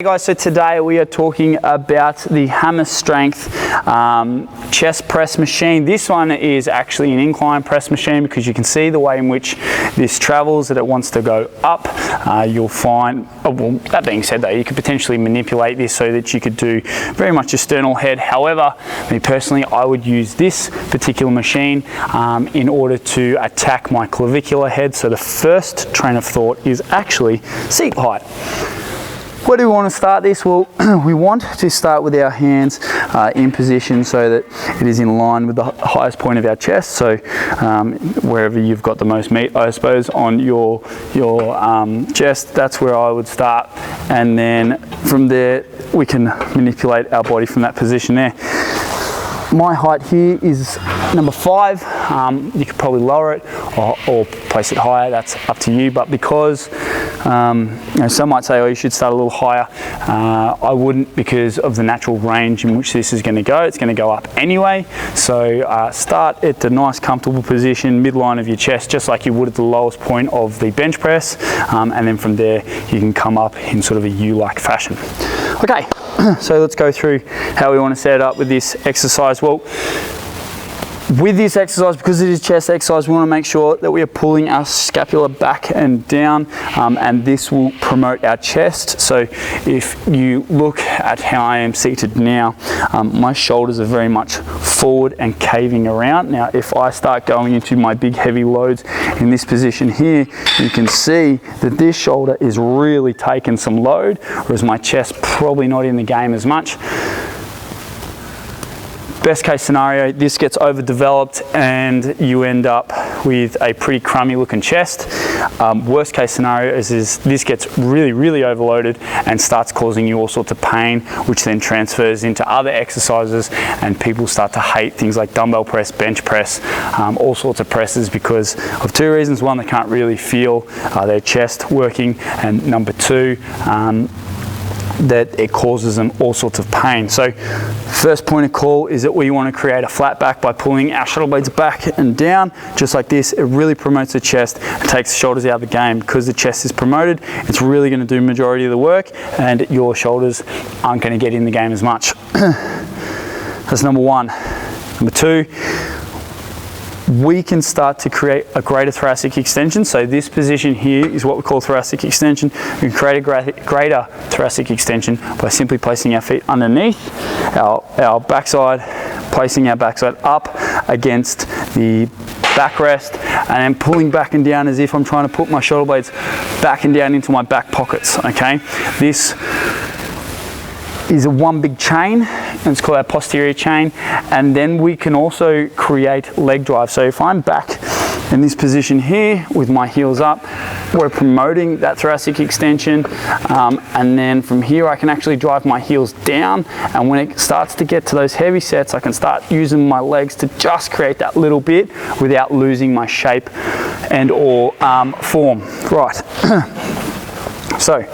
Hey guys, so today we are talking about the hammer strength chest press machine. This one is actually an incline press machine because you can see the way in which this travels, that it wants to go up. You'll find, well, that being said though, you could potentially manipulate this so that you could do very much a sternal head. However, me personally, I would use this particular machine in order to attack my clavicular head. So the first train of thought is actually seat height. Where do we want to start this? Well, we want to start with our hands in position so that it is in line with the highest point of our chest. So wherever you've got the most meat, I suppose, on your chest, that's where I would start. And then from there, we can manipulate our body from that position there. My height here is number 5. You could probably lower it or place it higher, that's up to you. But because some might say, oh, you should start a little higher. I wouldn't, because of the natural range in which this is going to go. It's going to go up anyway. So start at the nice comfortable position, midline of your chest, just like you would at the lowest point of the bench press. And then from there, you can come up in sort of a U-like fashion. Okay, so let's go through how we want to set it up with this exercise. Well, with this exercise, because it is chest exercise, we want to make sure that we are pulling our scapula back and down, and this will promote our chest. So if you look at how I am seated now, my shoulders are very much forward and caving around. Now, if I start going into my big heavy loads in this position here, you can see that this shoulder is really taking some load, whereas my chest probably not in the game as much. Best case scenario, this gets overdeveloped and you end up with a pretty crummy looking chest. Worst case scenario is this gets really overloaded and starts causing you all sorts of pain, which then transfers into other exercises, and people start to hate things like dumbbell press, bench press, all sorts of presses, because of 2 reasons. One, they can't really feel their chest working, and number 2, that it causes them all sorts of pain. So first point of call is that we want to create a flat back by pulling our shoulder blades back and down, just like this. It really promotes the chest and takes the shoulders out of the game. Because the chest is promoted, it's really going to do the majority of the work, and your shoulders aren't going to get in the game as much. That's number 1. Number 2, we can start to create a greater thoracic extension. So this position here is what we call thoracic extension. We can create a greater thoracic extension by simply placing our feet underneath our backside, placing our backside up against the backrest, and then pulling back and down as if I'm trying to put my shoulder blades back and down into my back pockets, okay? This is a one big chain, and it's called our posterior chain. And then we can also create leg drive. So if I'm back in this position here with my heels up, we're promoting that thoracic extension, and then from here I can actually drive my heels down, and when it starts to get to those heavy sets, I can start using my legs to just create that little bit without losing my shape and or form. Right. So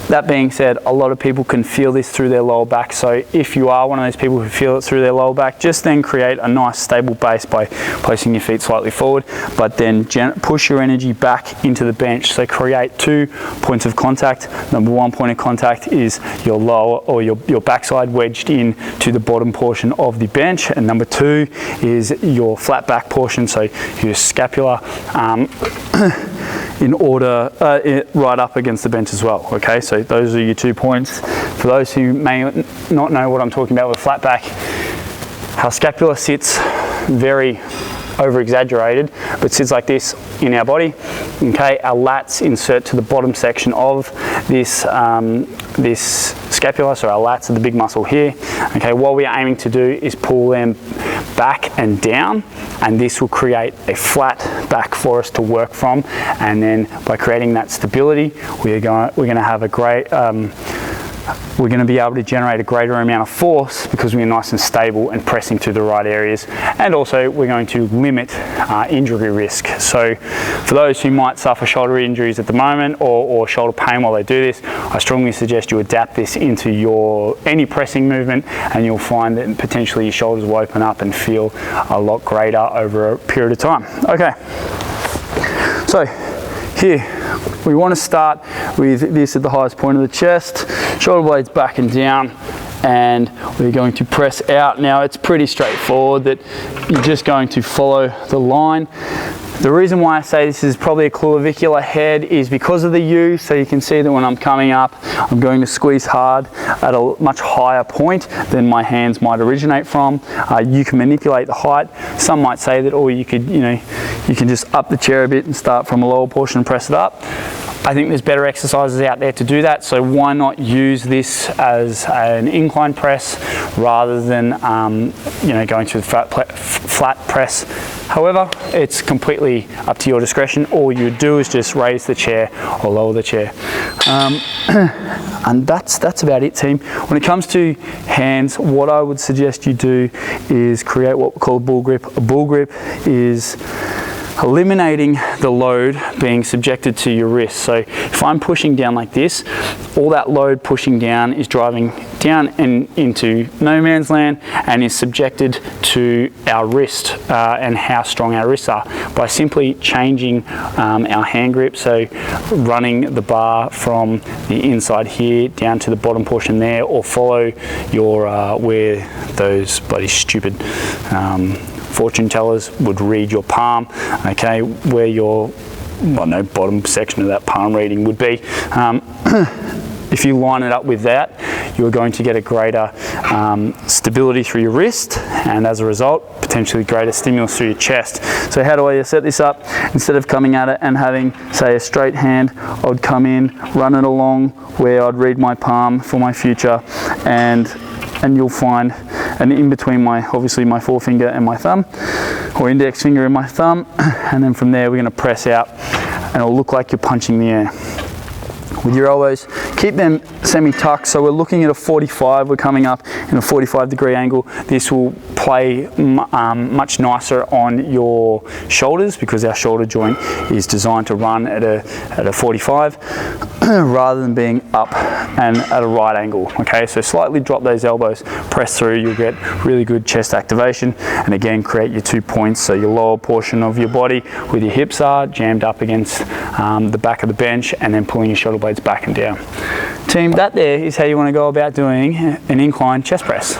that being said, a lot of people can feel this through their lower back. So if you are one of those people who feel it through their lower back, just then create a nice stable base by placing your feet slightly forward, but then push your energy back into the bench. So create 2 points of contact. Number 1 point of contact is your lower or your backside wedged in to the bottom portion of the bench, and number 2 is your flat back portion, so your scapula in order right up against the bench as well. Okay, so those are your 2 points. For those who may not know what I'm talking about with flat back, our scapula sits very over exaggerated, but sits like this in our body. Okay, our lats insert to the bottom section of this this scapula, so our lats are the big muscle here. Okay, what we're aiming to do is pull them back and down, and this will create a flat back for us to work from. And then by creating that stability, we're going to have a great we're going to be able to generate a greater amount of force because we're nice and stable and pressing to the right areas, and also we're going to limit injury risk. So for those who might suffer shoulder injuries at the moment or shoulder pain while they do this, I strongly suggest you adapt this into any pressing movement, and you'll find that potentially your shoulders will open up and feel a lot greater over a period of time. Okay, so here, we want to start with this at the highest point of the chest, shoulder blades back and down, and we're going to press out. Now it's pretty straightforward that you're just going to follow the line. The reason why I say this is probably a clavicular head is because of the U, so you can see that when I'm coming up, I'm going to squeeze hard at a much higher point than my hands might originate from. You can manipulate the height. Some might say that, or you could, you can just up the chair a bit and start from a lower portion and press it up. I think there's better exercises out there to do that, so why not use this as an incline press rather than going to the flat press. However, it's completely up to your discretion. All you do is just raise the chair or lower the chair. And that's about it, team. When it comes to hands, what I would suggest you do is create what we call a bull grip. A bull grip is eliminating the load being subjected to your wrist. So if I'm pushing down like this, all that load pushing down is driving down and into no man's land and is subjected to our wrist and how strong our wrists are by simply changing our hand grip. So running the bar from the inside here down to the bottom portion there, or follow your where those bloody stupid fortune tellers would read your palm, okay, where your bottom section of that palm reading would be. If you line it up with that, you're going to get a greater stability through your wrist, and as a result, potentially greater stimulus through your chest. So how do I set this up? Instead of coming at it and having, say, a straight hand, I'd come in, run it along where I'd read my palm for my future, and you'll find, and in between obviously my forefinger and my thumb, or index finger and my thumb, and then from there we're going to press out, and it'll look like you're punching the air. With your elbows, keep them semi-tucked, so we're looking at a 45, we're coming up in a 45-degree angle. This will play much nicer on your shoulders because our shoulder joint is designed to run at a 45 rather than being up and at a right angle. Okay, so slightly drop those elbows, press through, you'll get really good chest activation, and again create your 2 points, so your lower portion of your body with your hips are jammed up against the back of the bench, and then pulling your shoulder blades back and down. Team, that there is how you want to go about doing an incline chest press.